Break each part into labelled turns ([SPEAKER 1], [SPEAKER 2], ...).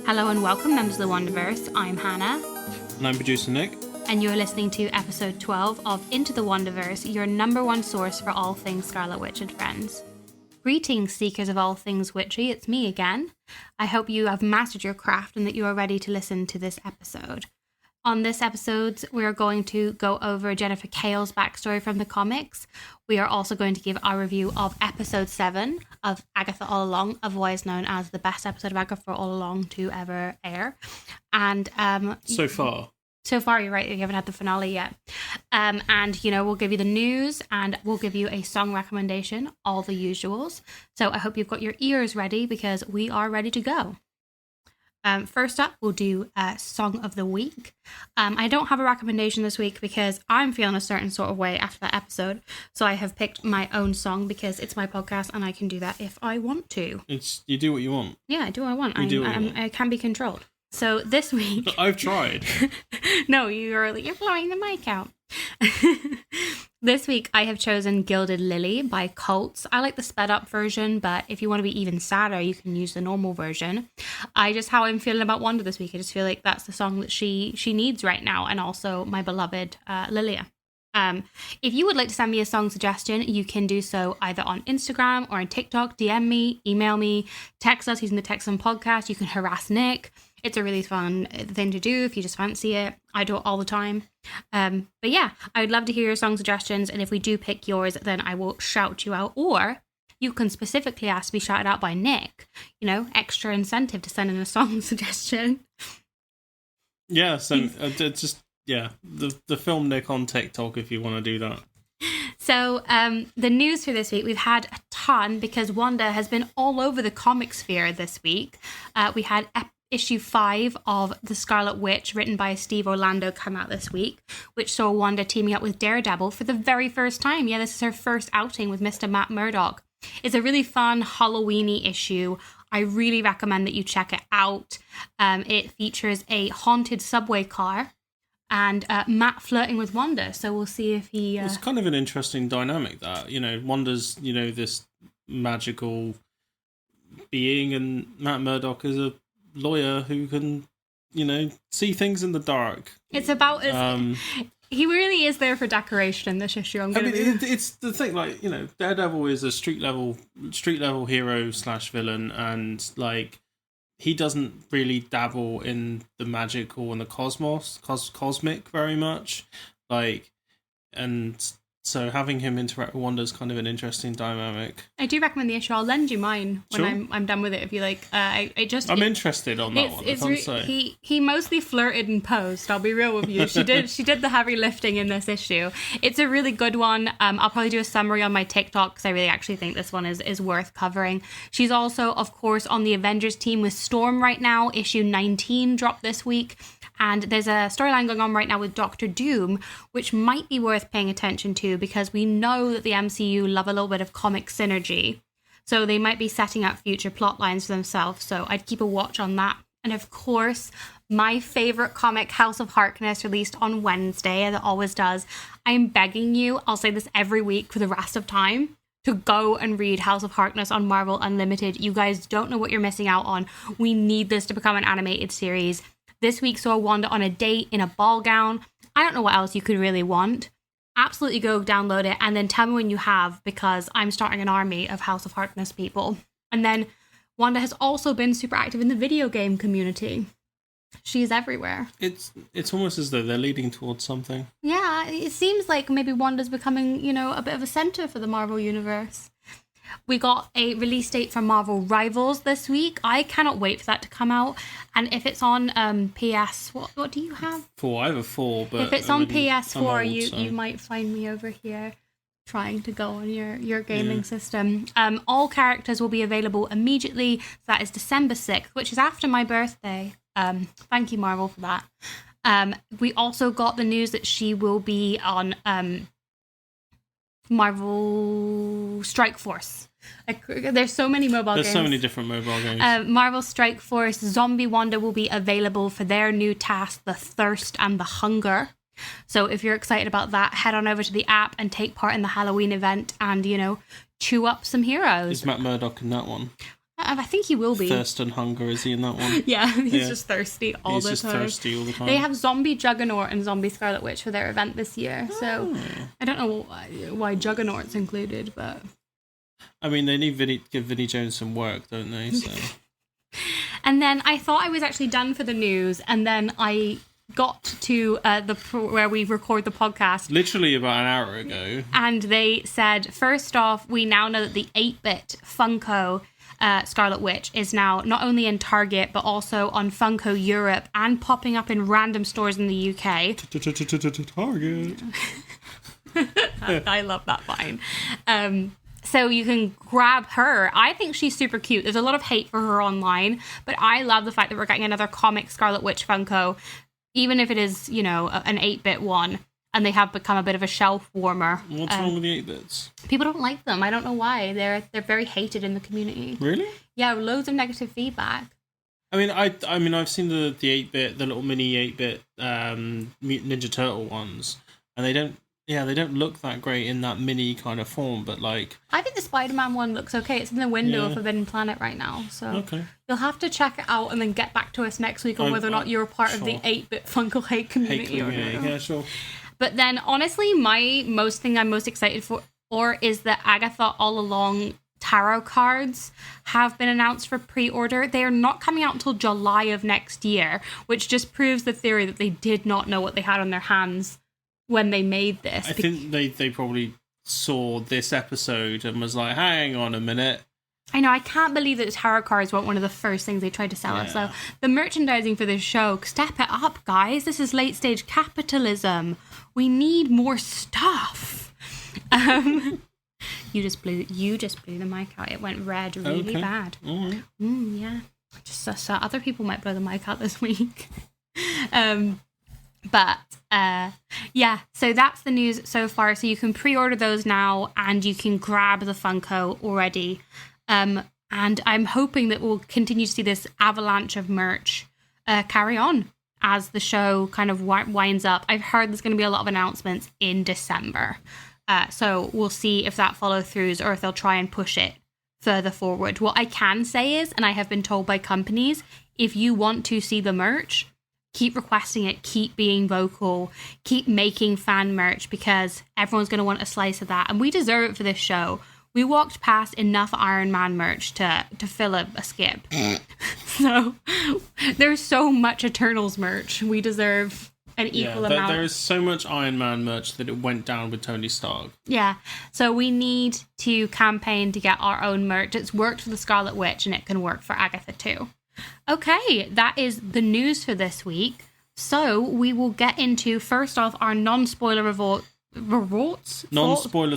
[SPEAKER 1] Hello and welcome, members of the Wonderverse. I'm Hannah.
[SPEAKER 2] And I'm producer Nick.
[SPEAKER 1] And you're listening to episode 12 of Into the Wonderverse, your number one source for all things Scarlet Witch and friends. Greetings, seekers of all things witchy. It's me again. I hope you have mastered your craft and that you are ready to listen to this episode. On this episode, we are going to go over Jennifer Kale's backstory from the comics. We are also going to give our review of episode 7 of Agatha All Along, otherwise known as the best episode of Agatha All Along to ever air. And
[SPEAKER 2] So far,
[SPEAKER 1] you're right, you haven't had the finale yet. And, we'll give you the news and we'll give you a song recommendation, all the usuals. So I hope you've got your ears ready because we are ready to go. First up, we'll do Song of the Week. I don't have a recommendation this week because I'm feeling a certain sort of way after that episode. So I have picked my own song because it's my podcast and I can do that if I want to.
[SPEAKER 2] You do what you want.
[SPEAKER 1] Yeah, I do what I want. I can be controlled. So this week...
[SPEAKER 2] I've tried.
[SPEAKER 1] No, you're blowing the mic out. This week I have chosen Gilded Lily by Cults. I like the sped up version, but if you want to be even sadder, you can use the normal version. How I'm feeling about Wanda this week. I just feel like that's the song that she needs right now, and also my beloved Lilia. If you would like to send me a song suggestion, you can do so either on Instagram or on TikTok. DM me, email me, text us using the Text and Podcast. You can harass Nick. It's a really fun thing to do if you just fancy it. I do it all the time. But yeah, I would love to hear your song suggestions. And if we do pick yours, then I will shout you out. Or you can specifically ask to be shouted out by Nick. Extra incentive to send in a song suggestion.
[SPEAKER 2] Yeah, so the film Nick on TikTok if you want to do that.
[SPEAKER 1] So the news for this week, we've had a ton because Wanda has been all over the comic sphere this week. We had issue 5 of The Scarlet Witch, written by Steve Orlando, come out this week, which saw Wanda teaming up with Daredevil for the very first time. Yeah, this is her first outing with Mr. Matt Murdock. It's a really fun Halloween-y issue. I really recommend that you check it out. It features a haunted subway car and Matt flirting with Wanda, so we'll see if he...
[SPEAKER 2] It's kind of an interesting dynamic that, Wanda's, this magical being, and Matt Murdock is a lawyer who can, see things in the dark.
[SPEAKER 1] It's about he really is there for decoration in this issue.
[SPEAKER 2] It's the thing, Daredevil is a street level hero / villain, and he doesn't really dabble in the magical and the cosmic very much, and so having him interact with Wanda is kind of an interesting dynamic.
[SPEAKER 1] I do recommend the issue. I'll lend you mine when I'm done with it if you like. I'm
[SPEAKER 2] interested on that one.
[SPEAKER 1] He mostly flirted and posed. I'll be real with you. She did the heavy lifting in this issue. It's a really good one. I'll probably do a summary on my TikTok because I really actually think this one is worth covering. She's also, of course, on the Avengers team with Storm right now. Issue 19 dropped this week. And there's a storyline going on right now with Doctor Doom, which might be worth paying attention to because we know that the MCU love a little bit of comic synergy. So they might be setting up future plot lines for themselves. So I'd keep a watch on that. And of course, my favorite comic, House of Harkness, released on Wednesday, as it always does. I'm begging you, I'll say this every week for the rest of time, to go and read House of Harkness on Marvel Unlimited. You guys don't know what you're missing out on. We need this to become an animated series. This week saw Wanda on a date in a ball gown. I don't know what else you could really want. Absolutely go download it and then tell me when you have, because I'm starting an army of House of Harkness people. And then Wanda has also been super active in the video game community. She's everywhere.
[SPEAKER 2] It's almost as though they're leading towards something.
[SPEAKER 1] Yeah, it seems like maybe Wanda's becoming, a bit of a center for the Marvel universe. We got a release date for Marvel Rivals this week. I cannot wait for that to come out. And if it's on PS, what do you have?
[SPEAKER 2] 4. I have a 4, but
[SPEAKER 1] if it's on PS4, you might find me over here trying to go on your gaming system. All characters will be available immediately. So that is December 6th, which is after my birthday. Thank you, Marvel, for that. We also got the news that she will be on Marvel Strike Force. There's so many mobile games.
[SPEAKER 2] There's so many different mobile games.
[SPEAKER 1] Marvel Strike Force Zombie Wanda will be available for their new task, The Thirst and the Hunger. So if you're excited about that, head on over to the app and take part in the Halloween event and, chew up some heroes.
[SPEAKER 2] Is Matt Murdock in that one?
[SPEAKER 1] I think he will be.
[SPEAKER 2] Thirst and hunger, is he in that one?
[SPEAKER 1] Yeah, he's just thirsty all the time.
[SPEAKER 2] He's just thirsty all the time.
[SPEAKER 1] They have Zombie Juggernaut and Zombie Scarlet Witch for their event this year, so I don't know why Juggernaut's included, but...
[SPEAKER 2] I mean, they need give Vinnie Jones some work, don't they? So.
[SPEAKER 1] And then I thought I was actually done for the news, and then I got to where we record the podcast.
[SPEAKER 2] Literally about an hour ago.
[SPEAKER 1] And they said, first off, we now know that the 8-bit Funko Scarlet Witch is now not only in Target, but also on Funko Europe and popping up in random stores in the UK.
[SPEAKER 2] Target.
[SPEAKER 1] I love that line. So you can grab her. I think she's super cute. There's a lot of hate for her online, but I love the fact that we're getting another comic Scarlet Witch Funko, even if it is, you know, an 8-bit one, and they have become a bit of a shelf warmer.
[SPEAKER 2] What's wrong with the 8-bits?
[SPEAKER 1] People don't like them. I don't know why. They're very hated in the community.
[SPEAKER 2] Really?
[SPEAKER 1] Yeah, loads of negative feedback.
[SPEAKER 2] I mean, I've seen the 8-bit, the little mini 8-bit Mutant Ninja Turtle ones, and they don't look that great in that mini kind of form, but like... I
[SPEAKER 1] think the Spider-Man one looks okay. It's in the window of Forbidden Planet right now, so you'll have to check it out and then get back to us next week on whether or not you're a part of the 8-bit Funko hate community or not.
[SPEAKER 2] Yeah, sure.
[SPEAKER 1] But then, honestly, I'm most excited for is the Agatha All Along tarot cards have been announced for pre-order. They are not coming out until July of next year, which just proves the theory that they did not know what they had on their hands when they made this.
[SPEAKER 2] I think they probably saw this episode and was like, hang on a minute.
[SPEAKER 1] I know, I can't believe that the tarot cards weren't one of the first things they tried to sell us. So the merchandising for this show, step it up, guys. This is late stage capitalism. We need more stuff. You just blew the mic out. It went red really bad.
[SPEAKER 2] All right.
[SPEAKER 1] Yeah. Just so other people might blow the mic out this week. So that's the news so far. So you can pre-order those now and you can grab the Funko already. And I'm hoping that we'll continue to see this avalanche of merch carry on as the show kind of winds up. I've heard there's going to be a lot of announcements in December. So we'll see if that follows through or if they'll try and push it further forward. What I can say is, and I have been told by companies, if you want to see the merch, keep requesting it, keep being vocal, keep making fan merch, because everyone's going to want a slice of that. And we deserve it for this show. We walked past enough Iron Man merch to fill a skip. So there's so much Eternals merch. We deserve an equal amount.
[SPEAKER 2] There is so much Iron Man merch that it went down with Tony Stark.
[SPEAKER 1] Yeah. So we need to campaign to get our own merch. It's worked for the Scarlet Witch and it can work for Agatha too. Okay, that is the news for this week. So we will get into, first off, our non-spoiler
[SPEAKER 2] non-spoiler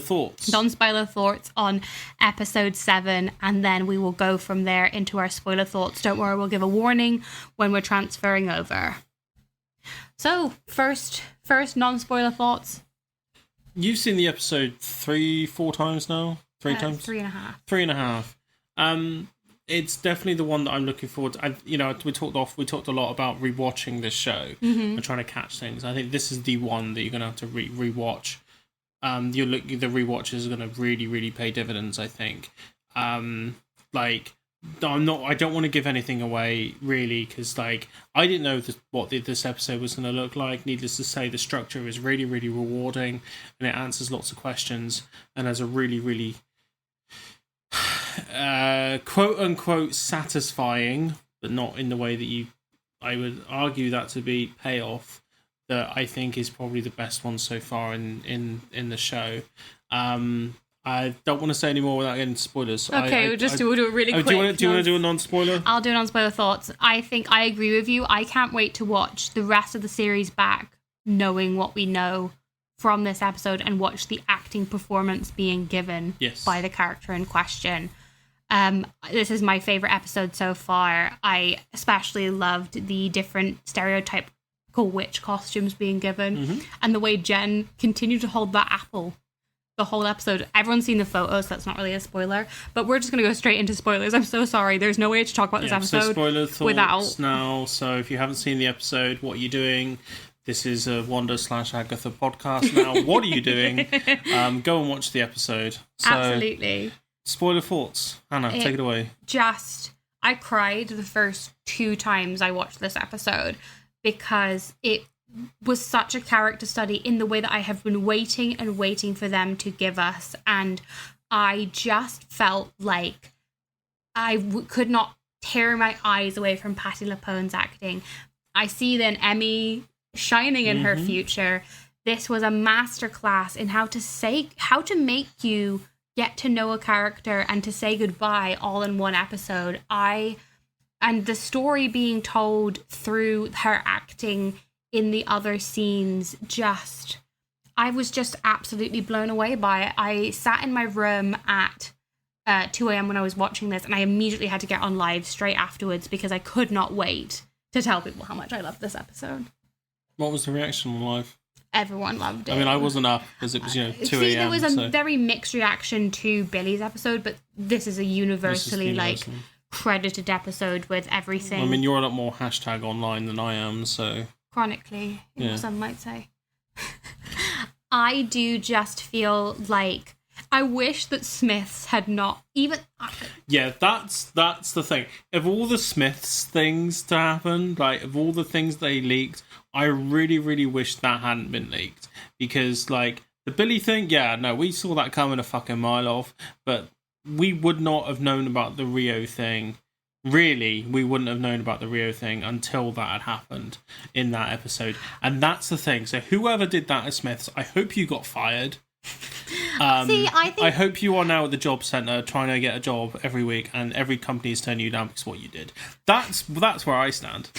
[SPEAKER 2] thoughts
[SPEAKER 1] on episode 7, and then we will go from there into our spoiler thoughts. Don't worry, we'll give a warning when we're transferring over. So, first non-spoiler thoughts.
[SPEAKER 2] You've seen the episode 3-4 times now? 3 times?
[SPEAKER 1] 3.5.
[SPEAKER 2] 3.5. It's definitely the one that I'm looking forward to. We talked a lot about rewatching this show and trying to catch things. I think this is the one that you're going to have to rewatch. The rewatches are going to really, really pay dividends, I think. I don't want to give anything away, really, because I didn't know what this episode was going to look like. Needless to say, the structure is really, really rewarding, and it answers lots of questions, and has a really, really quote unquote satisfying, but not in the way that I would argue that to be payoff, that I think is probably the best one so far in the show. I don't want to say any more without getting spoilers.
[SPEAKER 1] Okay, we'll do it really quick.
[SPEAKER 2] Do you want to do a non-spoiler?
[SPEAKER 1] I'll do non-spoiler thoughts. I think I agree with you. I can't wait to watch the rest of the series back, knowing what we know from this episode, and watch the acting performance being given by the character in question. This is my favorite episode so far. I especially loved the different stereotypical witch costumes being given, and the way Jen continued to hold that apple the whole episode. Everyone's seen the photos, so that's not really a spoiler, but we're just going to go straight into spoilers. I'm so sorry. There's no way to talk about this episode
[SPEAKER 2] so spoiler thoughts
[SPEAKER 1] without
[SPEAKER 2] now. So if you haven't seen the episode, what are you doing? This is a Wanda/Agatha podcast now. What are you doing? Go and watch the episode.
[SPEAKER 1] Absolutely.
[SPEAKER 2] Spoiler thoughts. Hannah, take it away.
[SPEAKER 1] I cried the first 2 times I watched this episode because it was such a character study in the way that I have been waiting and waiting for them to give us. And I just felt like I could not tear my eyes away from Patti LuPone's acting. I see then Emmy shining in her future. This was a masterclass in how to make you get to know a character and to say goodbye all in one episode. And the story being told through her acting in the other scenes, I was just absolutely blown away by it. I sat in my room at 2 a.m. when I was watching this, and I immediately had to get on live straight afterwards because I could not wait to tell people how much I loved this episode.
[SPEAKER 2] What was the reaction on live?
[SPEAKER 1] Everyone loved it.
[SPEAKER 2] I mean, I wasn't up because it was, 2 a.m.
[SPEAKER 1] There was a very mixed reaction to Billy's episode, but this is a universally credited episode with everything.
[SPEAKER 2] I mean, you're a lot more hashtag online than I am, so...
[SPEAKER 1] Chronically, some might say. I do just feel like I wish that Smiths had not even...
[SPEAKER 2] Yeah, that's the thing. Of all the Smiths things to happen, of all the things they leaked, I really, really wish that hadn't been leaked. Because, the Billy thing, we saw that coming a fucking mile off, but we would not have known about the Rio thing. Really, we wouldn't have known about the Rio thing until that had happened in that episode. And that's the thing. So whoever did that at Smiths, I hope you got fired. I hope you are now at the job centre trying to get a job every week and every company is turning you down because of what you did. That's where I stand.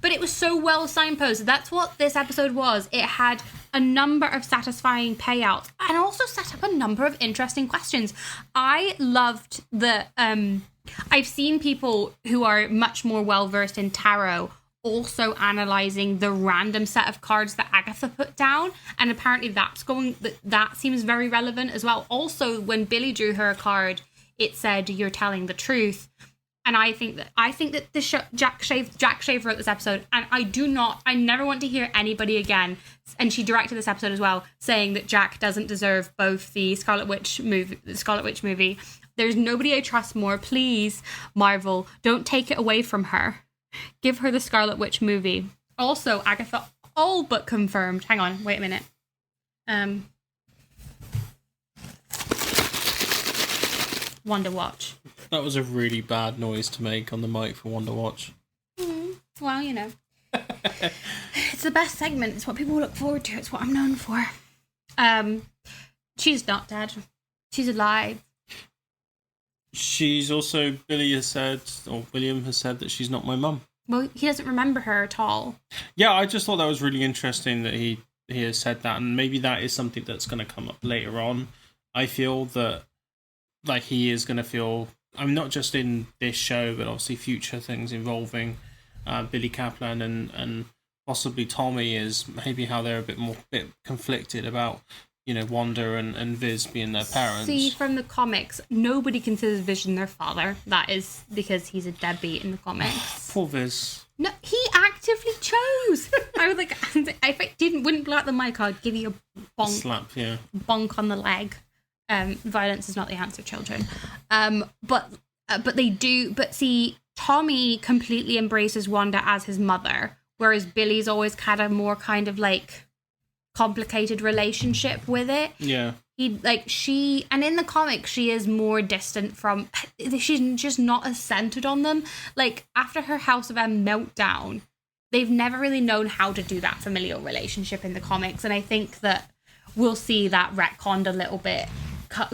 [SPEAKER 1] But it was so well signposted. That's what this episode was. It had a number of satisfying payouts and also set up a number of interesting questions. I loved I've seen people who are much more well-versed in tarot also analysing the random set of cards that Agatha put down, and apparently that seems very relevant as well. Also, when Billy drew her a card, it said, "You're telling the truth." And I think that the show, Jack Shave wrote this episode, and I never want to hear anybody again, and she directed this episode as well, saying that Jack doesn't deserve both the Scarlet Witch movie. There's nobody I trust more. Please, Marvel, don't take it away from her. Give her the Scarlet Witch movie. Also, Agatha all but confirmed. Hang on, wait a minute. Wonder Watch.
[SPEAKER 2] That was a really bad noise to make on the mic for Wonder Watch.
[SPEAKER 1] Well, it's the best segment. It's what people look forward to. It's what I'm known for. She's not dead. She's alive.
[SPEAKER 2] She's also, William has said that she's not my mum.
[SPEAKER 1] Well, he doesn't remember her at all.
[SPEAKER 2] Yeah, I just thought that was really interesting that he has said that, and maybe that is something that's going to come up later on. I feel that he is going to feel, not just in this show, but obviously future things involving Billy Kaplan and possibly Tommy, is maybe how they're a bit conflicted about, Wanda and Viz being their parents.
[SPEAKER 1] See, from the comics, nobody considers Vision their father. That is because he's a deadbeat in the comics.
[SPEAKER 2] Poor Viz.
[SPEAKER 1] No, he actively chose. I was like, if I wouldn't blow out the mic, I'd give you a bonk.
[SPEAKER 2] Slap, yeah.
[SPEAKER 1] Bonk on the leg. Violence is not the answer, children. But they do. But see, Tommy completely embraces Wanda as his mother, whereas Billy's always had a more kind of complicated relationship with it.
[SPEAKER 2] Yeah.
[SPEAKER 1] And in the comics, she is more distant from. She's just not as centered on them. After her House of M meltdown, they've never really known how to do that familial relationship in the comics, and I think that we'll see that retconned a little bit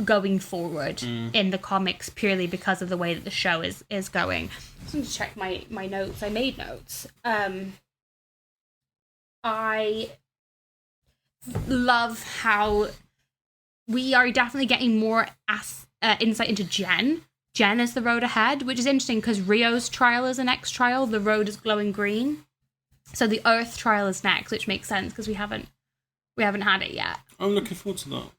[SPEAKER 1] going forward in the comics, purely because of the way that the show is going. I just need to check my notes. I made notes. I love how we are definitely getting more insight into Jen. Jen is the road ahead, which is interesting because Rio's trial is the next trial. The road is glowing green. So the Earth trial is next, which makes sense because we haven't had it yet.
[SPEAKER 2] I'm looking forward to that.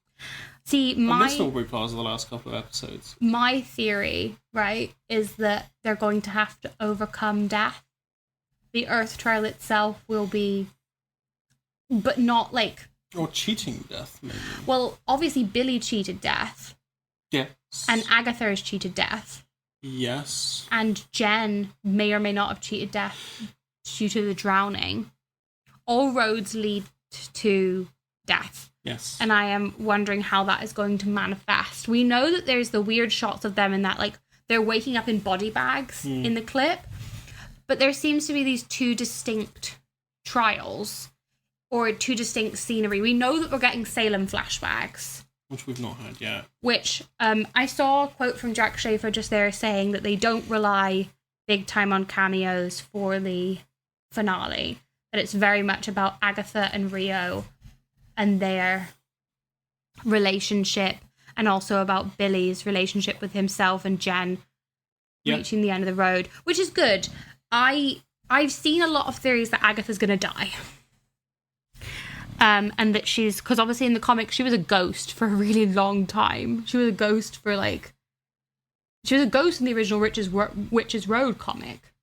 [SPEAKER 1] See,
[SPEAKER 2] I missed Aubrey Plaza the last couple of episodes.
[SPEAKER 1] My theory, right, is that they're going to have to overcome death. The Earth trial itself will be, but not
[SPEAKER 2] Or cheating death, maybe.
[SPEAKER 1] Well, obviously Billy cheated death.
[SPEAKER 2] Yes.
[SPEAKER 1] And Agatha has cheated death.
[SPEAKER 2] Yes.
[SPEAKER 1] And Jen may or may not have cheated death due to the drowning. All roads lead to death.
[SPEAKER 2] Yes.
[SPEAKER 1] And I am wondering how that is going to manifest. We know that there's the weird shots of them in that, like, they're waking up in body bags in the clip. But there seems to be these two distinct trials or two distinct scenery. We know that we're getting Salem flashbacks.
[SPEAKER 2] Which we've not had yet.
[SPEAKER 1] Which I saw a quote from Jack Schaefer just there saying that they don't rely big time on cameos for the finale. That it's very much about Agatha and Rio and their relationship, and also about Billy's relationship with himself and Jen reaching the end of the road, which is good. I've seen a lot of theories that Agatha's going to die. And that because obviously in the comics she was a ghost for a really long time. She was a ghost in the original Witch's Road comic.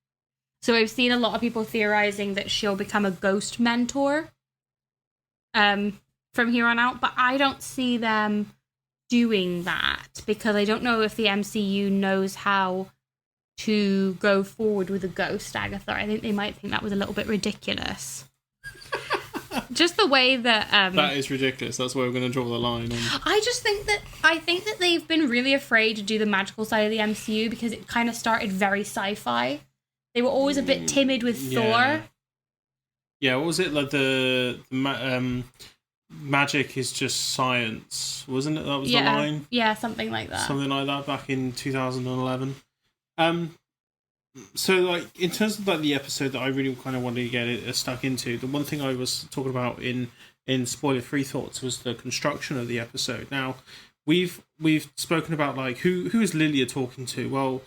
[SPEAKER 1] So I've seen a lot of people theorizing that she'll become a ghost mentor from here on out, but I don't see them doing that because I don't know if the MCU knows how to go forward with a ghost Agatha. I think they might think that was a little bit ridiculous. Just the way that
[SPEAKER 2] that is ridiculous. That's where we're going to draw the line.
[SPEAKER 1] I think that they've been really afraid to do the magical side of the MCU because it kind of started very sci-fi. They were always a bit timid with Thor.
[SPEAKER 2] Yeah, what was it like? The magic is just science, wasn't it? That was the line.
[SPEAKER 1] Yeah, something like that.
[SPEAKER 2] Something like that back in 2011. So, like, in terms of like the episode that I really kind of wanted to get it stuck into, the one thing I was talking about in spoiler-free thoughts was the construction of the episode. Now, we've spoken about like who is Lilia talking to? Well,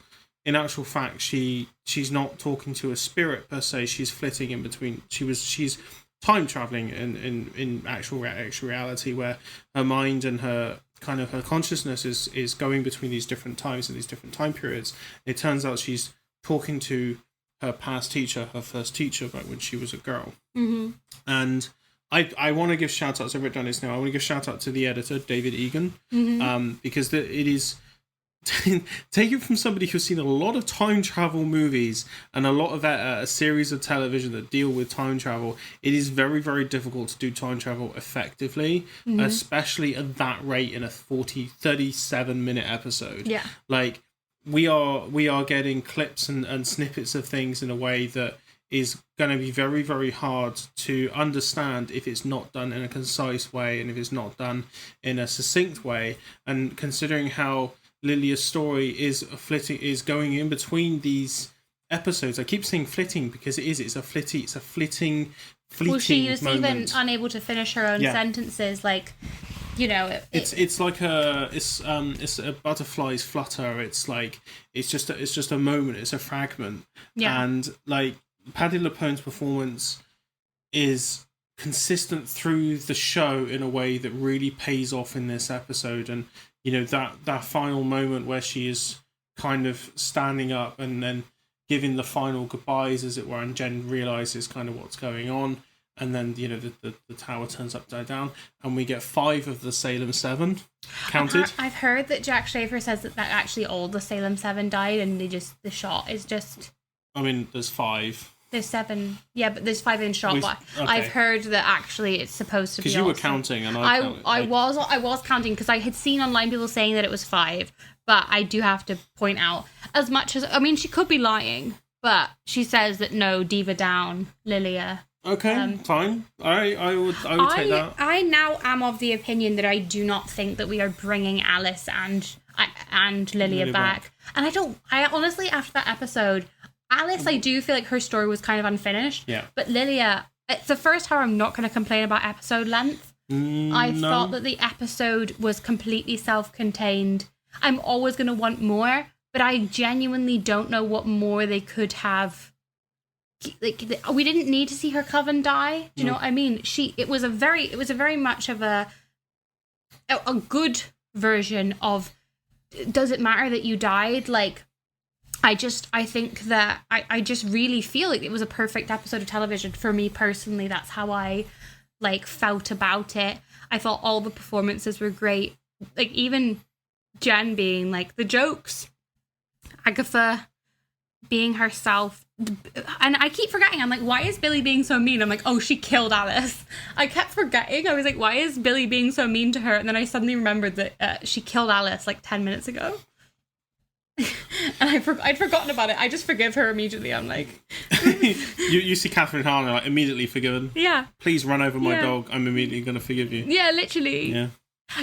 [SPEAKER 2] in actual fact, she's not talking to a spirit per se. She's flitting in between. She's time traveling in actual reality, where her mind and her consciousness is going between these different times and these different time periods. It turns out she's talking to her past teacher, her first teacher, back when she was a girl. Mm-hmm. And I want to give shout outs. I've written down this now. I want to give shout out to the editor, David Egan, because it is take it from somebody who's seen a lot of time travel movies and a lot of a series of television that deal with time travel. It is very, very difficult to do time travel effectively, especially at that rate in a 37-minute episode.
[SPEAKER 1] Yeah,
[SPEAKER 2] like we are getting clips and snippets of things in a way that is going to be very, very hard to understand if it's not done in a concise way and if it's not done in a succinct way. And considering how Lilia's story is going in between these episodes. I keep saying flitting because it's a flitting
[SPEAKER 1] well, she was
[SPEAKER 2] moment.
[SPEAKER 1] even unable to finish her own sentences, like, you know,
[SPEAKER 2] it's like it's a butterfly's flutter. It's like it's just a moment. It's a fragment. Yeah. And like Paddy LuPone's performance is consistent through the show in a way that really pays off in this episode. And you know, that final moment where she is kind of standing up and then giving the final goodbyes, as it were, and Jen realizes kind of what's going on. And then, you know, the tower turns upside down and we get 5 of the Salem 7 counted.
[SPEAKER 1] I've heard that Jack Schaefer says that actually all the Salem 7 died and the shot is just...
[SPEAKER 2] I mean, there's 5.
[SPEAKER 1] There's 7. Yeah, but there's 5 in shot. Okay. I've heard that actually it's supposed to be...
[SPEAKER 2] Because you were counting and
[SPEAKER 1] I was counting because I had seen online people saying that it was 5. But I do have to point out, as much as... I mean, she could be lying, but she says that no, Diva down, Lilia...
[SPEAKER 2] Okay, fine. I would take that.
[SPEAKER 1] I now am of the opinion that I do not think that we are bringing Alice and Lilia back. And I honestly, after that episode, Alice, I do feel like her story was kind of unfinished.
[SPEAKER 2] Yeah.
[SPEAKER 1] But Lilia, it's the first time I'm not going to complain about episode length. I thought that the episode was completely self-contained. I'm always going to want more, but I genuinely don't know what more they could have. Like, we didn't need to see her coven die. Do you know what I mean? It was a very much of a good version of, does it matter that you died? Like, I think that I just really feel like it was a perfect episode of television for me personally. That's how I like felt about it. I thought all the performances were great. Like even Jen being like the jokes, Agatha being herself. And I keep forgetting, I'm like, why is Billy being so mean? I'm like, oh, she killed Alice. I kept forgetting. I was like, why is Billy being so mean to her? And then I suddenly remembered that she killed Alice like 10 minutes ago. And I'd forgotten about it. I just forgive her immediately. I'm like...
[SPEAKER 2] you see Catherine Hahn, like, immediately forgiven.
[SPEAKER 1] Yeah.
[SPEAKER 2] Please run over my dog. I'm immediately going to forgive you.
[SPEAKER 1] Yeah, literally.
[SPEAKER 2] Yeah.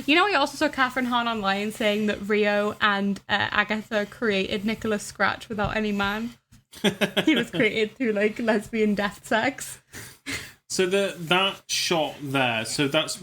[SPEAKER 1] You know, I also saw Catherine Hahn online saying that Rio and Agatha created Nicholas Scratch without any man. He was created through, like, lesbian death sex.
[SPEAKER 2] So that shot there, so that's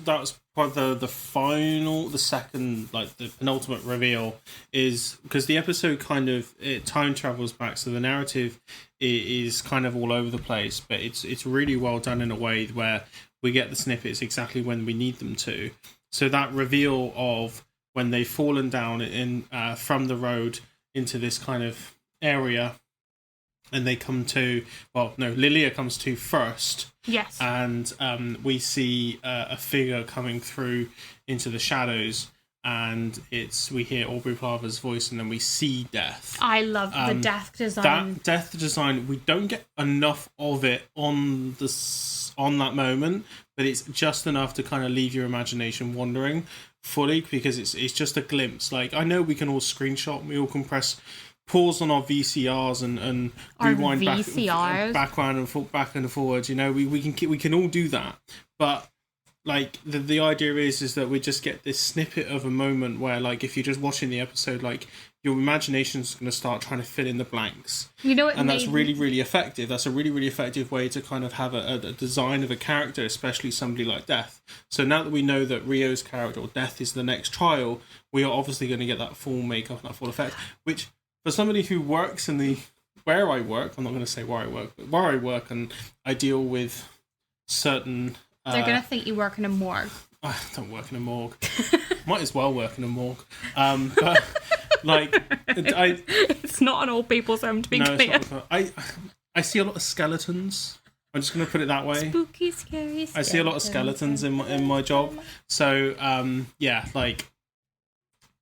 [SPEAKER 2] probably the second, like the penultimate reveal is because the episode kind of it time travels back, so the narrative is kind of all over the place, but it's really well done in a way where we get the snippets exactly when we need them to. So that reveal of when they've fallen down in from the road into this kind of area. And they come to, Lilia comes to first.
[SPEAKER 1] Yes.
[SPEAKER 2] And we see a figure coming through into the shadows, and we hear Aubrey Plaza's voice, and then we see Death.
[SPEAKER 1] I love the Death design.
[SPEAKER 2] That Death design, we don't get enough of it on that moment, but it's just enough to kind of leave your imagination wandering fully, because it's just a glimpse. Like, I know we can all screenshot, we all can press pause on our VCRs and rewind back and forwards. You know, we can all do that, but like the idea is that we just get this snippet of a moment where, like, if you're just watching the episode, like, your imagination's going to start trying to fill in the blanks.
[SPEAKER 1] You know,
[SPEAKER 2] and that's really, really effective. That's a really, really effective way to kind of have a design of a character, especially somebody like Death. So now that we know that Rio's character, or Death, is the next trial, we are obviously going to get that full makeup and that full effect, which, for somebody who works in where I work, I'm not going to say where I work, but where I work, and I deal with certain...
[SPEAKER 1] They're going to think you work in a morgue.
[SPEAKER 2] I don't work in a morgue. Might as well work in a morgue. But, like...
[SPEAKER 1] It's not an old people's home, to be clear.
[SPEAKER 2] I see a lot of skeletons. I'm just going to put it that way.
[SPEAKER 1] Spooky, scary skeletons.
[SPEAKER 2] I see a lot of skeletons in my job. So, yeah, like...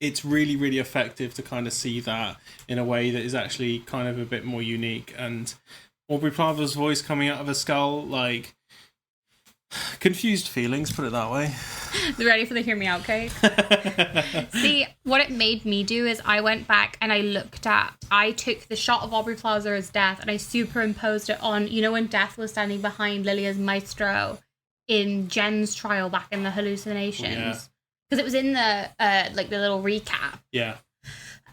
[SPEAKER 2] It's really, really effective to kind of see that in a way that is actually kind of a bit more unique. And Aubrey Plaza's voice coming out of a skull, like, confused feelings, put it that way.
[SPEAKER 1] They're ready for the hear me out cake. See, what it made me do is I went back and I took the shot of Aubrey Plaza as Death and I superimposed it on, you know, when Death was standing behind Lilia's maestro in Jen's trial back in the hallucinations.
[SPEAKER 2] Yeah.
[SPEAKER 1] Because it was in the like the little recap.
[SPEAKER 2] Yeah.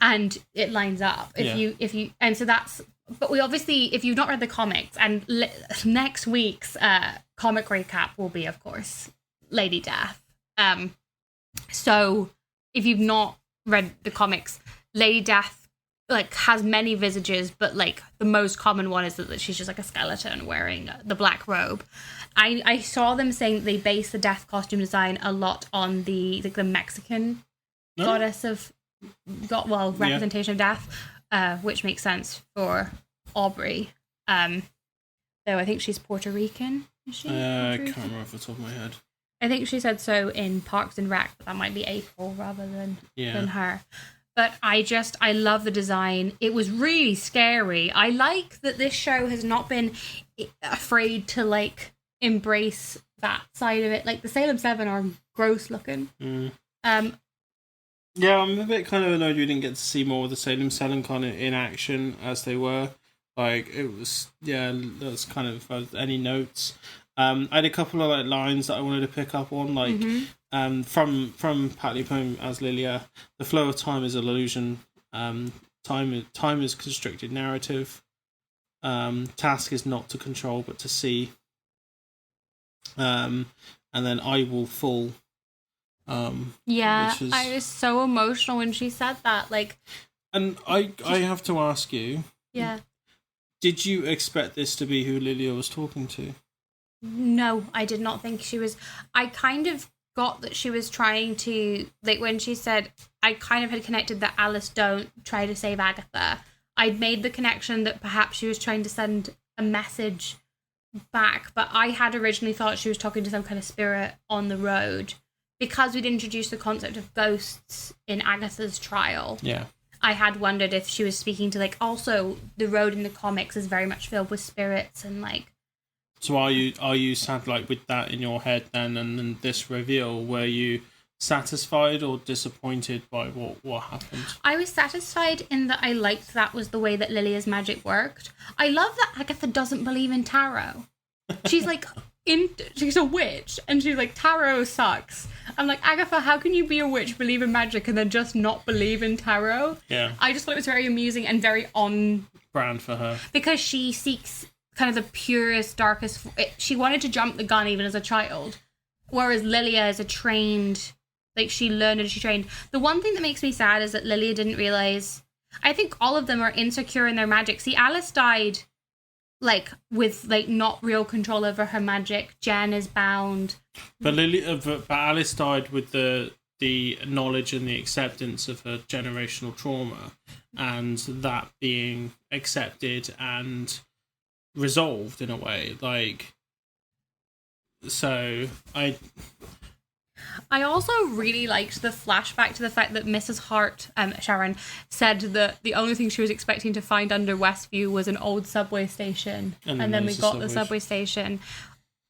[SPEAKER 1] And it lines up. If you and so that's, but we obviously, if you've not read the comics, and next week's comic recap will be, of course, Lady Death. So if you've not read the comics, Lady Death like has many visages, but like the most common one is that she's just like a skeleton wearing the black robe. I saw them saying that they base the Death costume design a lot on the Mexican goddess of representation of Death, which makes sense for Aubrey. Though I think she's Puerto Rican. Is she?
[SPEAKER 2] I can't remember off the top of my head.
[SPEAKER 1] I think she said so in Parks and Rec, but that might be April rather than her. But I love the design. It was really scary. I like that this show has not been afraid to like embrace that side of it. Like the Salem 7 are gross looking.
[SPEAKER 2] Yeah, I'm a bit kind of annoyed we didn't get to see more of the Salem 7 kind of in action as they were. Like, it was, that's kind of any notes. I had a couple of like lines that I wanted to pick up on, like from Pat Poem as Lilia. The flow of time is an illusion. Time is constricted narrative. Task is not to control but to see. And then I will fall.
[SPEAKER 1] I was so emotional when she said that. Like,
[SPEAKER 2] and I have to ask you.
[SPEAKER 1] Yeah.
[SPEAKER 2] Did you expect this to be who Lilia was talking to?
[SPEAKER 1] No, I did not think she was. I kind of got that she was trying to, like, when she said, I kind of had connected that Alice don't try to save Agatha. I'd made the connection that perhaps she was trying to send a message back, but I had originally thought she was talking to some kind of spirit on the road because we'd introduced the concept of ghosts in Agatha's trial.
[SPEAKER 2] Yeah.
[SPEAKER 1] I had wondered if she was speaking to, like, also the road in the comics is very much filled with spirits and, like...
[SPEAKER 2] So are you sad, like, with that in your head then, and then this reveal, were you satisfied or disappointed by what happened?
[SPEAKER 1] I was satisfied in that I liked that was the way that Lilia's magic worked. I love that Agatha doesn't believe in tarot. She's like... she's a witch, and she's like, tarot sucks. I'm like, Agatha, how can you be a witch, believe in magic, and then just not believe in tarot?
[SPEAKER 2] Yeah.
[SPEAKER 1] I just thought it was very amusing and very on
[SPEAKER 2] brand for her.
[SPEAKER 1] Because she seeks kind of the purest, darkest... She wanted to jump the gun even as a child. Whereas Lilia is a trained... Like, she learned and she trained. The one thing that makes me sad is that Lilia didn't realise... I think all of them are insecure in their magic. See, Alice died... like, with, like, not real control over her magic. Jen is bound.
[SPEAKER 2] But Alice died with the knowledge and the acceptance of her generational trauma, and that being accepted and resolved in a way. Like, so I
[SPEAKER 1] also really liked the flashback to the fact that Mrs. Hart, Sharon, said that the only thing she was expecting to find under Westview was an old subway station. And then we got the subway station.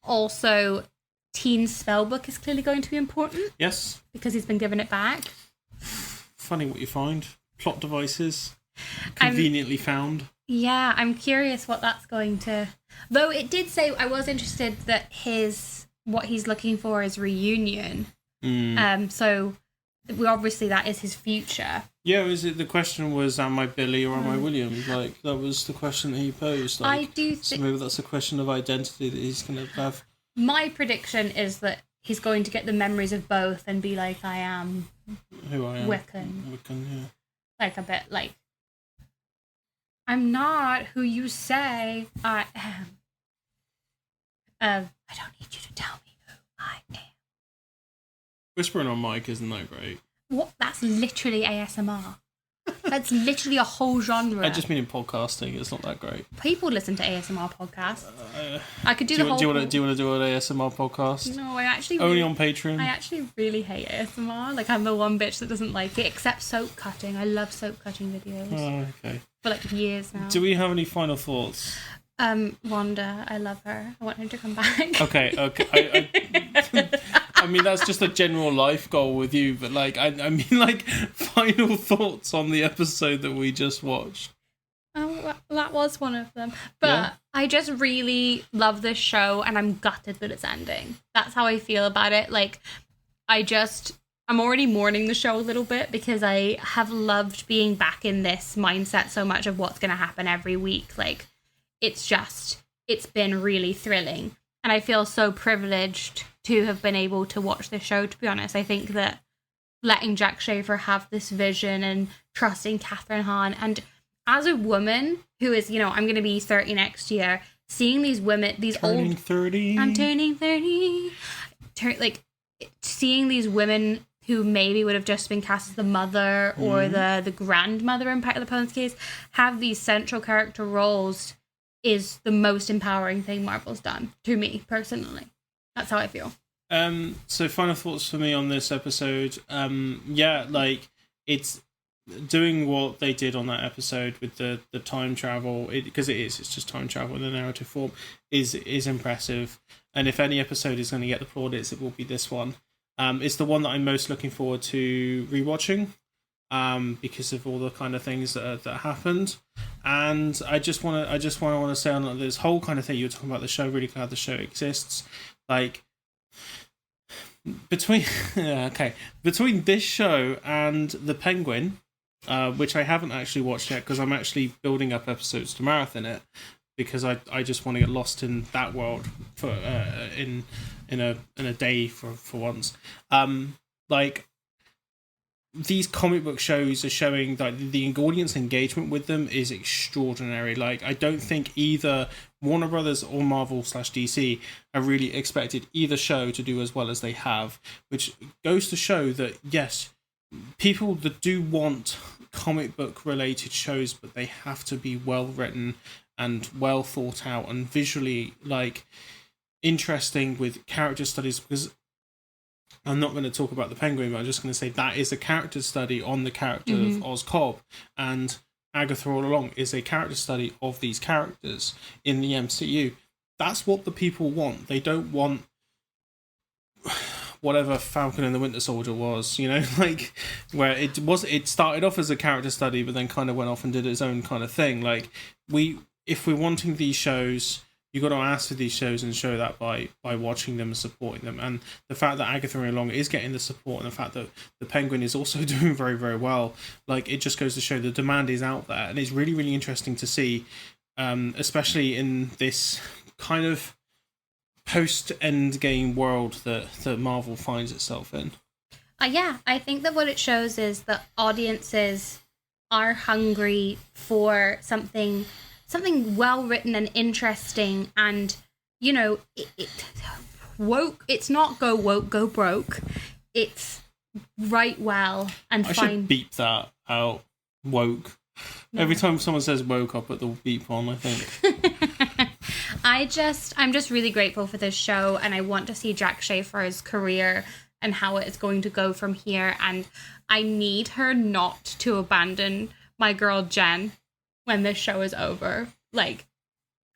[SPEAKER 1] Also, Teen's spellbook is clearly going to be important.
[SPEAKER 2] Yes.
[SPEAKER 1] Because he's been given it back.
[SPEAKER 2] Funny what you find. Plot devices. Conveniently found. Yeah,
[SPEAKER 1] I'm curious what that's going to... Though it did say, I was interested that what he's looking for is reunion. So obviously that is his future.
[SPEAKER 2] Yeah, the question was, am I Billy or am I William? Like, that was the question that he posed. Like,
[SPEAKER 1] I do think...
[SPEAKER 2] So maybe that's a question of identity that he's going to have.
[SPEAKER 1] My prediction is that he's going to get the memories of both and be like, I am...
[SPEAKER 2] Who I am.
[SPEAKER 1] Wiccan,
[SPEAKER 2] yeah.
[SPEAKER 1] Like, a bit like... I'm not who you say I am. I don't need you to tell me who I am.
[SPEAKER 2] Whispering on mic isn't that great?
[SPEAKER 1] What? That's literally ASMR. That's literally a whole genre.
[SPEAKER 2] I just mean in podcasting, it's not that great.
[SPEAKER 1] People listen to ASMR podcasts. I could do
[SPEAKER 2] you want to do an ASMR podcast?
[SPEAKER 1] No, I actually...
[SPEAKER 2] Only on Patreon?
[SPEAKER 1] I actually really hate ASMR. Like, I'm the one bitch that doesn't like it, except soap cutting. I love soap cutting videos.
[SPEAKER 2] Oh, okay.
[SPEAKER 1] For, like, years now.
[SPEAKER 2] Do we have any final thoughts?
[SPEAKER 1] Wanda, I love her. I want her to come back.
[SPEAKER 2] Okay. I mean, that's just a general life goal with you, but, like, I mean, like, final thoughts on the episode that we just watched.
[SPEAKER 1] Oh, that was one of them. But yeah. I just really love this show, and I'm gutted that it's ending. That's how I feel about it. Like, I'm already mourning the show a little bit because I have loved being back in this mindset so much of what's going to happen every week. Like, it's been really thrilling. And I feel so privileged to have been able to watch this show, to be honest. I think that letting Jack Schaefer have this vision and trusting Catherine Hahn, and as a woman who is, I'm going to be 30 next year, seeing these women,
[SPEAKER 2] turning 30.
[SPEAKER 1] I'm turning 30. Seeing these women who maybe would have just been cast as the mother or the grandmother in Pet of the Poland's case, have these central character roles is the most empowering thing Marvel's done, to me, personally. That's how I feel.
[SPEAKER 2] So final thoughts for me on this episode. It's doing what they did on that episode with the time travel, because it's just time travel in a narrative form, is impressive. And if any episode is going to get the plaudits, it will be this one. It's the one that I'm most looking forward to rewatching, because of all the kind of things that happened. And I just want to say on this whole kind of thing you were talking about, the show, really glad the show exists. Like, between this show and The Penguin, which I haven't actually watched yet because I'm actually building up episodes to marathon it, because I just want to get lost in that world for in a day for once. Like, these comic book shows are showing that the audience engagement with them is extraordinary. Like, I don't think either Warner Brothers or Marvel/DC have really expected either show to do as well as they have, which goes to show that, yes, people that do want comic book related shows, but they have to be well written and well thought out and visually like interesting with character studies, because I'm not going to talk about the Penguin, but I'm just going to say that is a character study on the character of Oz Cobb, and Agatha all along is a character study of these characters in the MCU. That's what the people want. They don't want whatever Falcon and the Winter Soldier was, like where it started off as a character study, but then kind of went off and did its own kind of thing. Like if we're wanting these shows, you got to ask for these shows and show that by watching them and supporting them. And the fact that Agatha along is getting the support, and the fact that the Penguin is also doing very, very well, like it just goes to show the demand is out there, and it's really, really interesting to see, especially in this kind of post-Endgame world that Marvel finds itself in.
[SPEAKER 1] Yeah, I think that what it shows is that audiences are hungry for something well written and interesting, and woke. It's not go woke, go broke. It's write well and
[SPEAKER 2] I should beep that out. Woke. No. Every time someone says woke, I'll put the beep on, I think.
[SPEAKER 1] I'm just really grateful for this show, and I want to see Jack Schaefer's career and how it is going to go from here. And I need her not to abandon my girl Jen when this show is over. Like,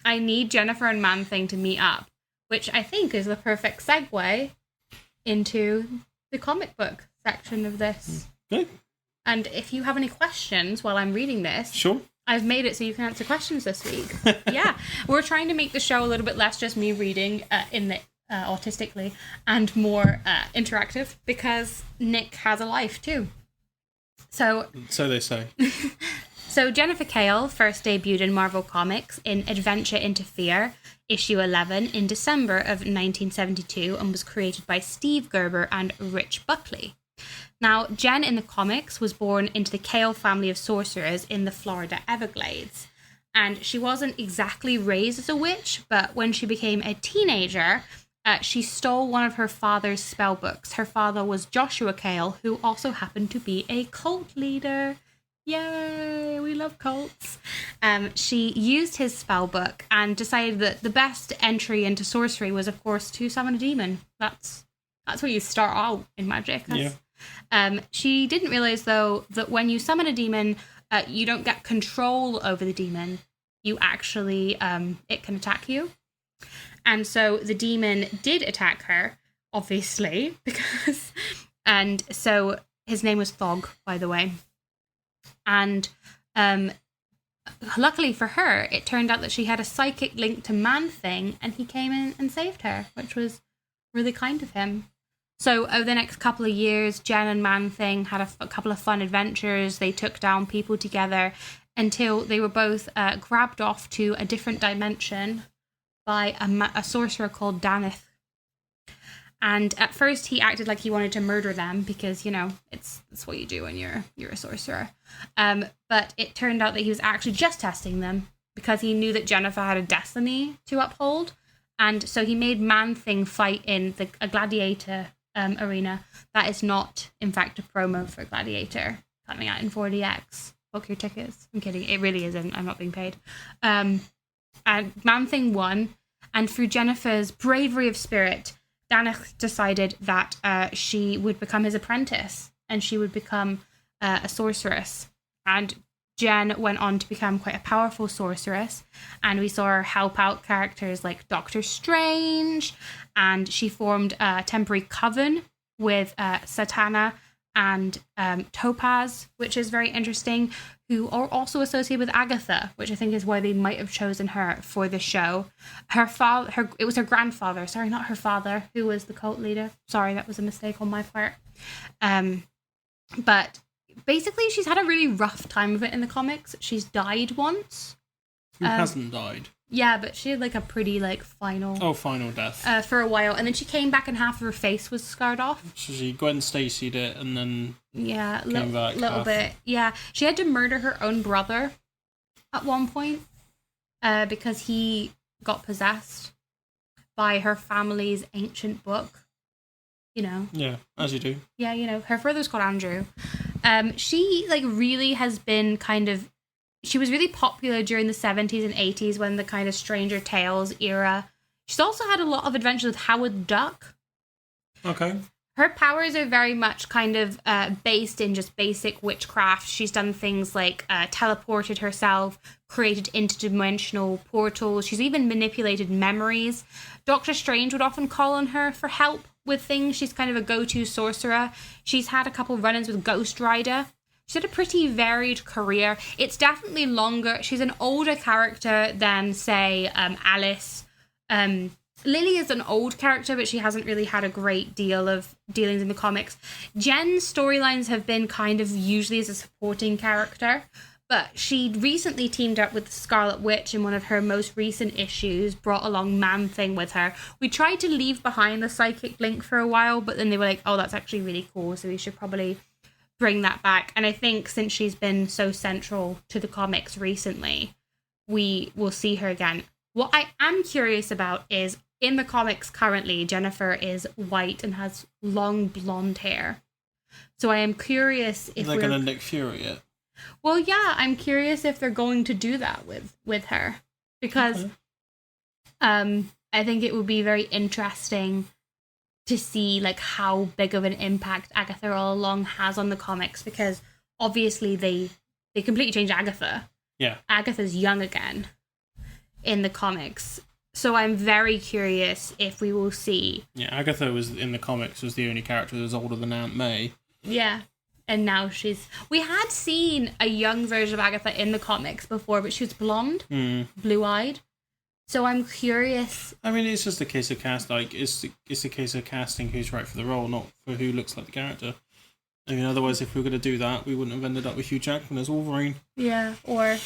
[SPEAKER 1] I need Jennifer and Man-Thing to meet up, which I think is the perfect segue into the comic book section of this.
[SPEAKER 2] Okay.
[SPEAKER 1] And if you have any questions while I'm reading this,
[SPEAKER 2] sure.
[SPEAKER 1] I've made it so you can answer questions this week. Yeah. We're trying to make the show a little bit less just me reading autistically and more interactive, because Nick has a life too. So
[SPEAKER 2] they say.
[SPEAKER 1] So Jennifer Kale first debuted in Marvel Comics in Adventure into Fear, issue 11, in December of 1972, and was created by Steve Gerber and Rich Buckley. Now, Jen in the comics was born into the Kale family of sorcerers in the Florida Everglades. And she wasn't exactly raised as a witch, but when she became a teenager, she stole one of her father's spell books. Her father was Joshua Kale, who also happened to be a cult leader. Yay, we love cults. She used his spell book and decided that the best entry into sorcery was, of course, to summon a demon. That's where you start out in magic. She didn't realize, though, that when you summon a demon, you don't get control over the demon. You actually, it can attack you. And so the demon did attack her, obviously, and so his name was Thog, by the way. And luckily for her, it turned out that she had a psychic link to Man-Thing, and he came in and saved her, which was really kind of him. So over the next couple of years, Jen and Man-Thing had a couple of fun adventures. They took down people together until they were both grabbed off to a different dimension by a sorcerer called Danith. And at first he acted like he wanted to murder them because, it's what you do when you're a sorcerer. But it turned out that he was actually just testing them because he knew that Jennifer had a destiny to uphold. And so he made Man-Thing fight in a gladiator arena. That is not, in fact, a promo for Gladiator coming out in 4DX. Book your tickets. I'm kidding. It really isn't. I'm not being paid. And Man-Thing won. And through Jennifer's bravery of spirit, Danith decided that she would become his apprentice and she would become a sorceress. And Jen went on to become quite a powerful sorceress, and we saw her help out characters like Doctor Strange, and she formed a temporary coven with Satana and Topaz, which is very interesting, who are also associated with Agatha, which I think is why they might have chosen her for the show. It was her grandfather, sorry, not her father, who was the cult leader. Sorry, that was a mistake on my part. But basically, she's had a really rough time of it in the comics. She's died once.
[SPEAKER 2] Who hasn't died?
[SPEAKER 1] Yeah, but she had a pretty final...
[SPEAKER 2] Oh, final death.
[SPEAKER 1] For a while. And then she came back and half of her face was scarred off.
[SPEAKER 2] So she Gwen Stacy'd it and then came back.
[SPEAKER 1] A little bit. Yeah. She had to murder her own brother at one point because he got possessed by her family's ancient book.
[SPEAKER 2] Yeah, as you do.
[SPEAKER 1] Yeah, her brother's called Andrew. She really has been kind of she was really popular during the 70s and 80s when the kind of Stranger Tales era. She's also had a lot of adventures with Howard Duck.
[SPEAKER 2] Okay.
[SPEAKER 1] Her powers are very much kind of based in just basic witchcraft. She's done things like teleported herself, created interdimensional portals. She's even manipulated memories. Doctor Strange would often call on her for help with things. She's kind of a go-to sorcerer. She's had a couple run-ins with Ghost Rider. She's had a pretty varied career. It's definitely longer. She's an older character than, say, Alice. Lily is an old character, but she hasn't really had a great deal of dealings in the comics. Jen's storylines have been kind of usually as a supporting character, but she recently teamed up with the Scarlet Witch in one of her most recent issues, brought along Man-Thing with her. We tried to leave behind the psychic link for a while, but then they were like, oh, that's actually really cool, so we should probably bring that back. And I think since she's been so central to the comics recently, we will see her again. What I am curious about is, in the comics currently, Jennifer is white and has long blonde hair. So I am curious if
[SPEAKER 2] they're going to Nick Fury it.
[SPEAKER 1] Well, yeah, I'm curious if they're going to do that with her. Because I think it would be very interesting to see like how big of an impact Agatha All Along has on the comics, because obviously they completely changed Agatha.
[SPEAKER 2] Yeah.
[SPEAKER 1] Agatha's young again in the comics. So I'm very curious if we will see.
[SPEAKER 2] Yeah, Agatha was in the comics was the only character that was older than Aunt May.
[SPEAKER 1] Yeah, and now we had seen a young version of Agatha in the comics before, but she was blonde, blue-eyed. So I'm curious.
[SPEAKER 2] I mean, it's just a case of it's a case of casting who's right for the role, not for who looks like the character. I mean, otherwise, if we were going to do that, we wouldn't have ended up with Hugh Jackman as Wolverine.
[SPEAKER 1] Yeah, or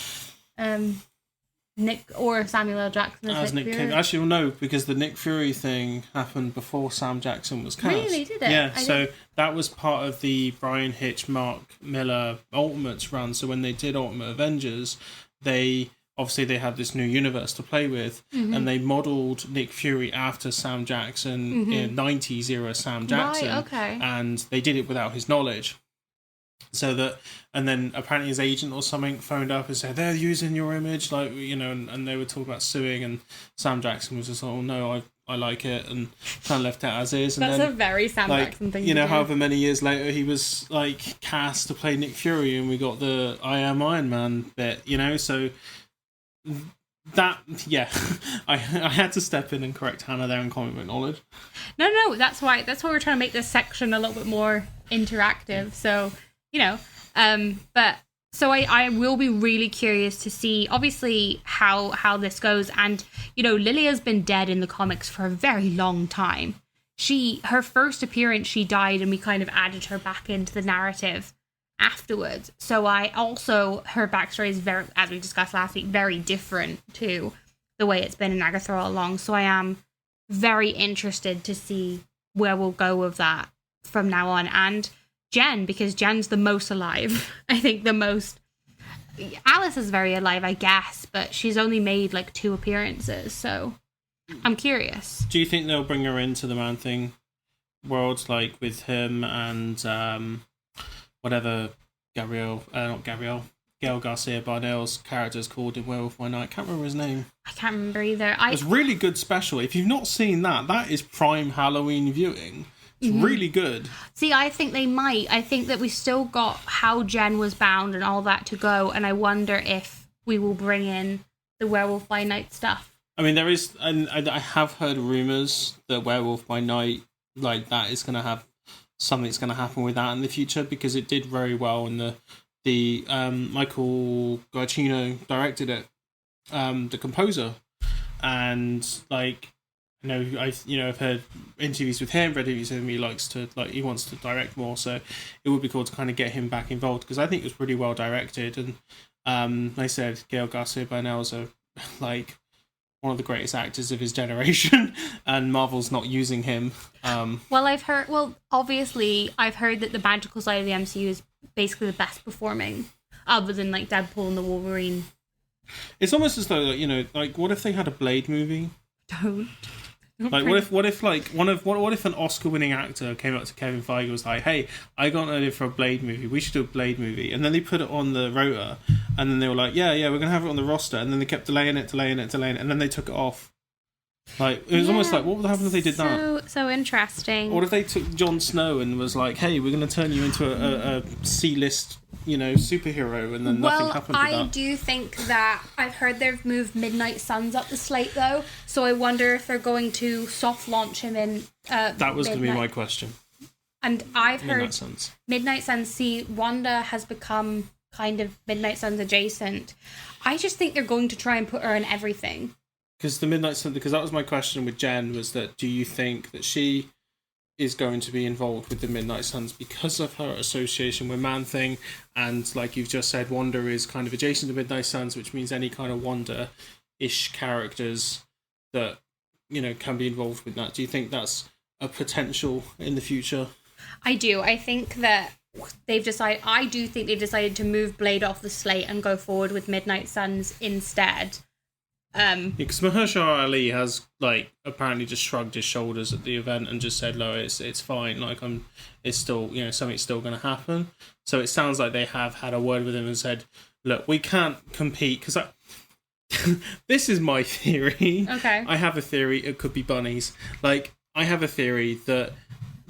[SPEAKER 1] Nick or Samuel L. Jackson as Nick Fury.
[SPEAKER 2] Actually, well, no, because the Nick Fury thing happened before Sam Jackson was cast.
[SPEAKER 1] Really, did it?
[SPEAKER 2] Yeah, that was part of the Brian Hitch, Mark Miller Ultimates run. So when they did Ultimate Avengers, they had this new universe to play with, and they modelled Nick Fury after Sam Jackson in 90s era Sam Jackson.
[SPEAKER 1] Right, okay.
[SPEAKER 2] And they did it without his knowledge. So that, and then apparently his agent or something phoned up and said, they're using your image, like, you know, and they were talking about suing, and Sam Jackson was just like, oh no, I like it, and kind of left it as is. And
[SPEAKER 1] That's
[SPEAKER 2] then,
[SPEAKER 1] a very Sam Jackson thing to do.
[SPEAKER 2] However many years later he was like cast to play Nick Fury, and we got the I Am Iron Man bit, you know, so that, yeah, I had to step in and correct Hannah there in comic book knowledge.
[SPEAKER 1] No, that's why we're trying to make this section a little bit more interactive. So, you know, but so I will be really curious to see, obviously, how this goes. And, you know, Lilia's been dead in the comics for a very long time. Her first appearance, she died, and we kind of added her back into the narrative afterwards. So her backstory is very, as we discussed last week, very different to the way it's been in Agatha all along. So I am very interested to see where we'll go with that from now on. And Jen, because Jen's the most alive. I think the most. Alice is very alive, I guess, but she's only made like 2 appearances, so I'm curious.
[SPEAKER 2] Do you think they'll bring her into the Man-Thing worlds, like with him and whatever Gail Garcia Bernal's character's called in Werewolf by Night? I can't remember his name.
[SPEAKER 1] I can't remember either.
[SPEAKER 2] It's really good special. If you've not seen that is prime Halloween viewing. It's really good.
[SPEAKER 1] See, I think they might. I think that we still got how Jen was bound and all that to go, and I wonder if we will bring in the Werewolf by Night stuff. I
[SPEAKER 2] mean, there is, and I have heard rumours that Werewolf by Night, like, that is going to have something's going to happen with that in the future, because it did very well, and the Michael Giacchino directed it, the composer, and like. I've heard interviews with him, read interviews with him. He likes to, he wants to direct more, so it would be cool to kind of get him back involved, because I think it was pretty well directed. And like I said, Gail Garcia Bernal's one of the greatest actors of his generation, and Marvel's not using him.
[SPEAKER 1] Obviously, I've heard that the magical side of the MCU is basically the best performing, other than like Deadpool and the Wolverine.
[SPEAKER 2] It's almost as though, what if they had a Blade movie?
[SPEAKER 1] Don't.
[SPEAKER 2] Like, what if an Oscar-winning actor came up to Kevin Feige and was like, "Hey, I got an idea for a Blade movie. We should do a Blade movie." And then they put it on the rota, and then they were like, yeah, we're gonna have it on the roster, and then they kept delaying it, and then they took it off. Like, it was almost like, what would happen if they did that?
[SPEAKER 1] So interesting.
[SPEAKER 2] Or if they took Jon Snow and was like, hey, we're going to turn you into a C-list, superhero, and then nothing happened with that.
[SPEAKER 1] I do think that I've heard they've moved Midnight Suns up the slate, though, so I wonder if they're going to soft launch him in
[SPEAKER 2] that was going to be my question.
[SPEAKER 1] And I've heard
[SPEAKER 2] Suns.
[SPEAKER 1] Midnight Suns, see, Wanda has become kind of Midnight Suns adjacent. I just think they're going to try and put her in everything.
[SPEAKER 2] Because that was my question with Jen, was that do you think that she is going to be involved with the Midnight Suns because of her association with Man-Thing, and like you've just said, Wanda is kind of adjacent to Midnight Suns, which means any kind of Wanda-ish characters that, can be involved with that. Do you think that's a potential in the future?
[SPEAKER 1] I do. I think that I do think they've decided to move Blade off the slate and go forward with Midnight Suns instead.
[SPEAKER 2] Because Mahershala Ali has apparently just shrugged his shoulders at the event and just said, "No, it's fine. It's still something's still going to happen." So it sounds like they have had a word with him and said, "Look, we can't compete." Because this is my theory.
[SPEAKER 1] Okay,
[SPEAKER 2] I have a theory. It could be bunnies. I have a theory that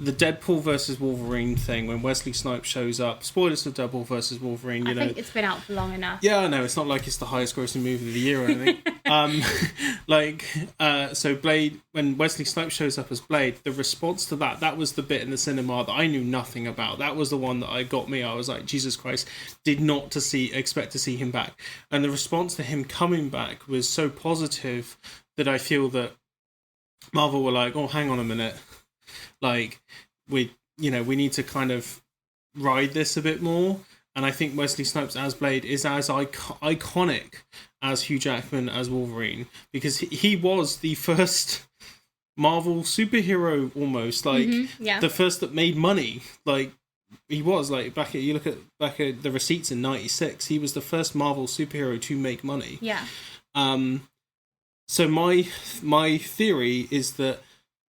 [SPEAKER 2] the Deadpool versus Wolverine thing, when Wesley Snipes shows up, spoilers for Deadpool versus Wolverine, I
[SPEAKER 1] think it's been out for long enough.
[SPEAKER 2] Yeah, I know, it's not like it's the highest grossing movie of the year or anything. So Blade, when Wesley Snipes shows up as Blade, the response to that was the bit in the cinema that I knew nothing about. That was the one that got me. I was like, Jesus Christ, did not expect to see him back. And the response to him coming back was so positive that I feel that Marvel were like, oh, hang on a minute. We need to kind of ride this a bit more. And I think Wesley Snipes as Blade is as iconic as Hugh Jackman as Wolverine, because he was the first Marvel superhero, almost the first that made money. He was back at the receipts in '96. He was the first Marvel superhero to make money.
[SPEAKER 1] Yeah.
[SPEAKER 2] So my theory is that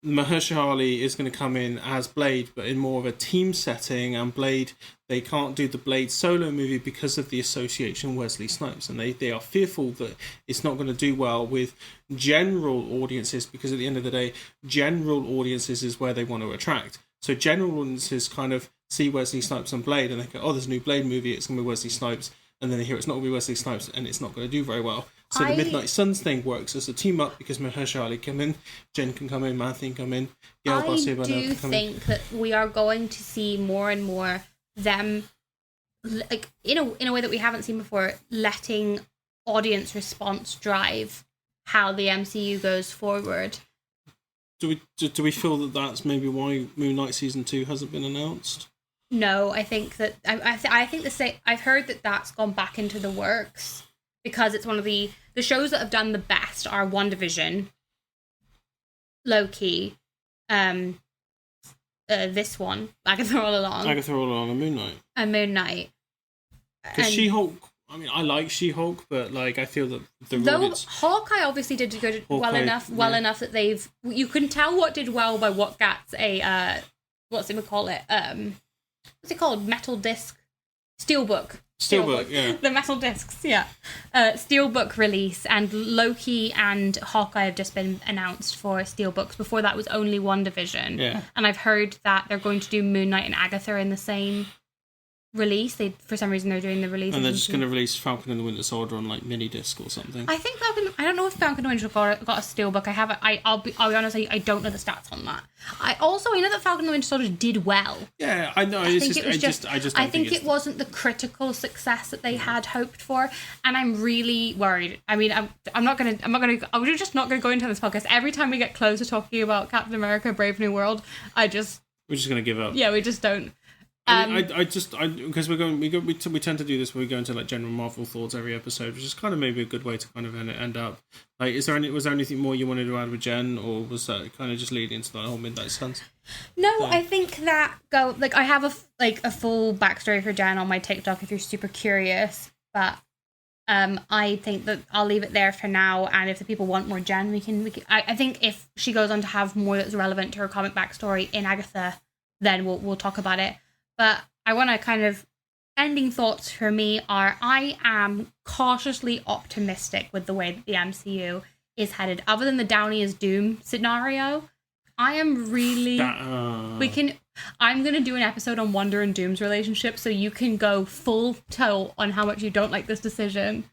[SPEAKER 2] Mahershala Ali is going to come in as Blade, but in more of a team setting, and Blade, they can't do the Blade solo movie because of the association Wesley Snipes, and they are fearful that it's not going to do well with general audiences, because at the end of the day, general audiences is where they want to attract. So general audiences kind of see Wesley Snipes and Blade, and they go, oh, there's a new Blade movie, it's going to be Wesley Snipes, and then they hear it's not going to be Wesley Snipes, and it's not going to do very well. So the Midnight Suns thing works as a team up because Mahershala Ali come in, Jen can come in, Man-Thing come in, Gail Garcia Bernal can come in. I think
[SPEAKER 1] that we are going to see more and more them, in a way that we haven't seen before, letting audience response drive how the MCU goes forward.
[SPEAKER 2] Do we feel that that's maybe why Moon Knight season 2 hasn't been announced?
[SPEAKER 1] No, I think that I think I've heard that that's gone back into the works. Because it's one of the shows that have done the best are WandaVision, Loki, this one, Agatha All Along, and Moon Knight.
[SPEAKER 2] Because She-Hulk, I mean, I like She-Hulk, but I feel that
[SPEAKER 1] Hawkeye obviously did good well enough that you can tell what did well by what gets a what's it called? Metal disc, steelbook.
[SPEAKER 2] Steelbook, yeah.
[SPEAKER 1] The metal discs, yeah. Steelbook release, and Loki and Hawkeye have just been announced for Steelbooks. Before that was only WandaVision.
[SPEAKER 2] Yeah.
[SPEAKER 1] And I've heard that they're going to do Moon Knight and Agatha in the same release. For some reason they're doing the release.
[SPEAKER 2] And they're just going to release Falcon and the Winter Soldier on mini disc or something.
[SPEAKER 1] I think I don't know if Falcon and the Winter Soldier got a steelbook. I'll be honest, I don't know the stats on that. I know that Falcon and the Winter Soldier did well.
[SPEAKER 2] Yeah, I know. I think
[SPEAKER 1] it wasn't the critical success that they had hoped for, and I'm really worried. I mean, we're just not gonna go into this podcast. Every time we get close to talking about Captain America: Brave New World, we're just gonna
[SPEAKER 2] give up.
[SPEAKER 1] Yeah, we just don't.
[SPEAKER 2] Because we tend to do this when we go into general Marvel thoughts every episode, which is kind of maybe a good way to kind of end up. Was there anything more you wanted to add with Jen, or was that kind of just leading into that whole Midnight Suns?
[SPEAKER 1] No, I think that I have a full backstory for Jen on my TikTok if you're super curious, but I think that I'll leave it there for now, and if the people want more Jen, we can. I think if she goes on to have more that's relevant to her comic backstory in Agatha, then we'll talk about it. But I want to kind of ending thoughts for me are I am cautiously optimistic with the way that the MCU is headed. Other than the Downey is Doom scenario, I am really... I'm going to do an episode on Wanda and Doom's relationship, so you can go full toe on how much you don't like this decision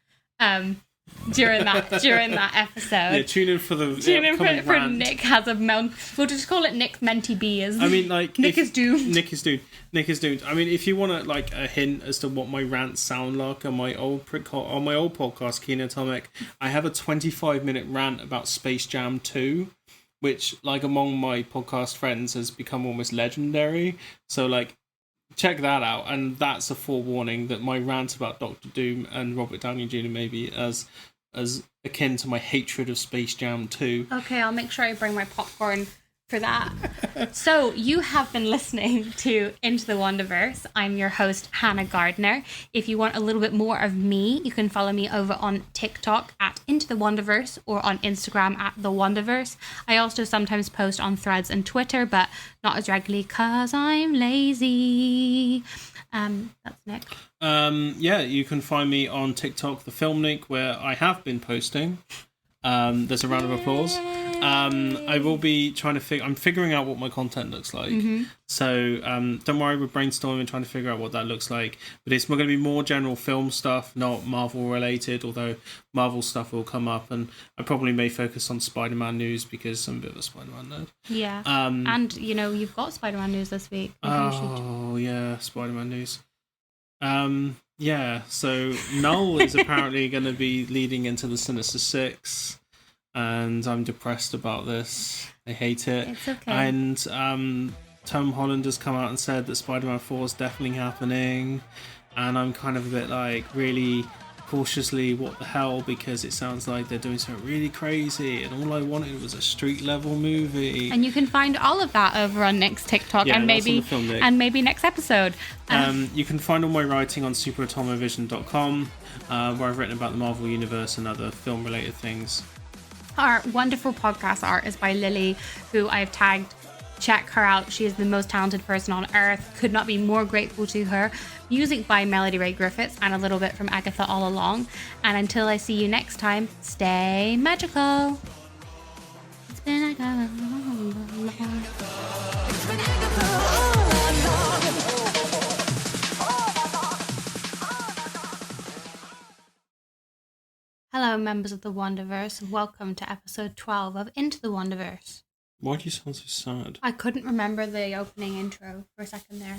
[SPEAKER 1] during that episode.
[SPEAKER 2] Yeah, tune in for the
[SPEAKER 1] Tune in for
[SPEAKER 2] rant.
[SPEAKER 1] Nick has a we'll just call it Nick Menti B.
[SPEAKER 2] I mean, like...
[SPEAKER 1] Nick is doomed.
[SPEAKER 2] Nick is doomed. I mean, if you want like a hint as to what my rants sound like on my old podcast, Keen Atomic, I have a 25-minute rant about Space Jam 2, which, like, among my podcast friends has become almost legendary. So, like, check that out. And that's a forewarning that my rant about Doctor Doom and Robert Downey Jr. may be as akin to my hatred of Space Jam 2.
[SPEAKER 1] Okay, I'll make sure I bring my popcorn for that. So you have been listening to Into the Wonderverse. I'm your host, Hannah Gardner. If you want a little bit more of me, you can follow me over on TikTok at Into the Wonderverse or on Instagram at The Wonderverse. I also sometimes post on Threads and Twitter, but not as regularly because I'm lazy. That's Nick.
[SPEAKER 2] Yeah, you can find me on TikTok, The Film Link, where I have been posting. There's a round of applause. I will be trying to I'm figuring out what my content looks like. Mm-hmm. So don't worry, we're brainstorming, trying to figure out what that looks like. But it's going to be more general film stuff, not Marvel related, although Marvel stuff will come up. And I probably may focus on Spider-Man news because I'm a bit of a Spider-Man nerd.
[SPEAKER 1] Yeah. And, you've got Spider-Man news this week.
[SPEAKER 2] Yeah, Spider-Man news. Yeah, so Null is apparently going to be leading into the Sinister Six. And I'm depressed about this. I hate it.
[SPEAKER 1] It's okay.
[SPEAKER 2] And Tom Holland has come out and said that Spider-Man 4 is definitely happening. And I'm kind of a bit like really cautiously, what the hell? Because it sounds like they're doing something really crazy. And all I wanted was a street level movie.
[SPEAKER 1] And you can find all of that over on Nick's TikTok and maybe next episode.
[SPEAKER 2] You can find all my writing on superatomovision.com, where I've written about the Marvel Universe and other film related things.
[SPEAKER 1] Our wonderful podcast art is by Lily, who I've tagged. Check her out. She is the most talented person on earth. Could not be more grateful to her. Music by Melody Ray Griffiths and a little bit from Agatha all along. And until I see you next time, stay magical. It's been Hello, members of the Wonderverse, and welcome to episode 12 of Into the Wonderverse.
[SPEAKER 2] Why do you sound so sad?
[SPEAKER 1] I couldn't remember the opening intro for a second there.